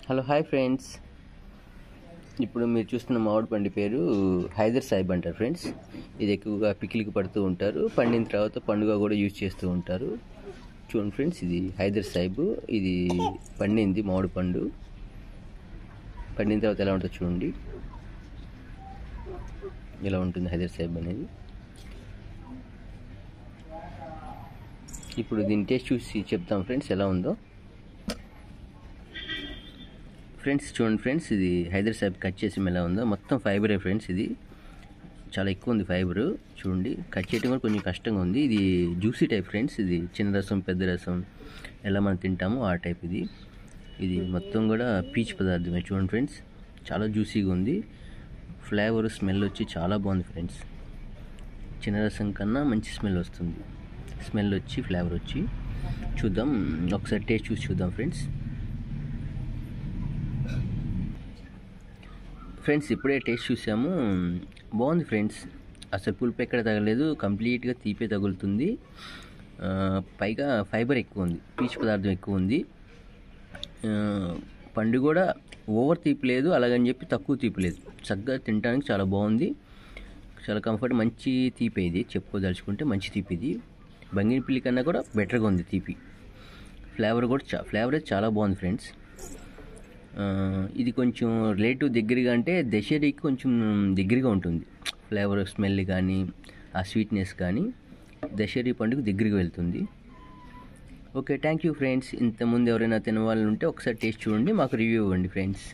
Hello hi friends. ఇప్పుడు మీరు చూస్తున్న మామిడి పండు పేరు హైదర్ సాయిబ్ అంటారు ఫ్రెండ్స్. ఇది ఎక్కువగా పికిల్కి పడుతూ ఉంటారు, పండిన తర్వాత పండుగ కూడా యూజ్ చేస్తూ ఉంటారు. చూడండి ఫ్రెండ్స్, ఇది హైదర్ సాయిబ్. ఇది పండింది మామిడి పండు. పండిన తర్వాత ఎలా ఉంటుందో చూడండి. ఇలా ఉంటుంది హైదర్ సాయిబ్ అనేది. ఇప్పుడు దీని టేస్ట్ చూసి చెప్తాం ఫ్రెండ్స్ ఎలా ఉందో. ఫ్రెండ్స్ చూడండి ఫ్రెండ్స్, ఇది హైదర్ సాయిబ్ కట్ చేసి ఎలా ఉందో. మొత్తం ఫైబరే ఫ్రెండ్స్. ఇది చాలా ఎక్కువ ఉంది ఫైబరు. చూడండి, కట్ చేయడం కూడా కొంచెం కష్టంగా ఉంది. ఇది జ్యూసీ టైప్ ఫ్రెండ్స్. ఇది చిన్న రసం పెద్ద రసం ఎలా మనం తింటామో ఆ టైప్ ఇది. ఇది మొత్తం కూడా పీచు పదార్థమే. చూడండి ఫ్రెండ్స్, చాలా జ్యూసీగా ఉంది. ఫ్లేవర్ స్మెల్ వచ్చి చాలా బాగుంది ఫ్రెండ్స్. చిన్న రసం కన్నా మంచి స్మెల్ వస్తుంది. స్మెల్ వచ్చి ఫ్లేవర్ వచ్చి చూద్దాం, ఒకసారి టేస్ట్ చూసి చూద్దాం ఫ్రెండ్స్. ఫ్రెండ్స్ ఇప్పుడే టేస్ట్ చూసాము, బాగుంది ఫ్రెండ్స్. అసలు పులుపు ఎక్కడ తగలేదు, కంప్లీట్గా తీపే తగులుతుంది. పైగా ఫైబర్ ఎక్కువ ఉంది, పీచు పదార్థం ఎక్కువ ఉంది. పండు కూడా ఓవర్ తీపి లేదు, అలాగని చెప్పి తక్కువ తీపి లేదు. చక్కగా తినడానికి చాలా బాగుంది. చాలా కంఫర్ట్, మంచి తీపి ఇది. చెప్పుకోదలుచుకుంటే మంచి తీపి ఇది. బంగినపల్లి కన్నా కూడా బెటర్గా ఉంది తీపి. ఫ్లేవర్ కూడా ఫ్లేవర్ అయితే చాలా బాగుంది ఫ్రెండ్స్. ఇది కొంచెం రిలేటివ్ దగ్గరగా అంటే దశేరికి కొంచెం దగ్గరగా ఉంటుంది. ఫ్లేవర్ స్మెల్ కానీ ఆ స్వీట్నెస్ కానీ దశేరి పండుగ దగ్గరికి వెళ్తుంది. Okay, thank you friends. ఇంతకుముందు ఎవరైనా తినవాలని ఉంటే ఒకసారి టేస్ట్ చూడండి, మాకు రివ్యూ ఇవ్వండి ఫ్రెండ్స్.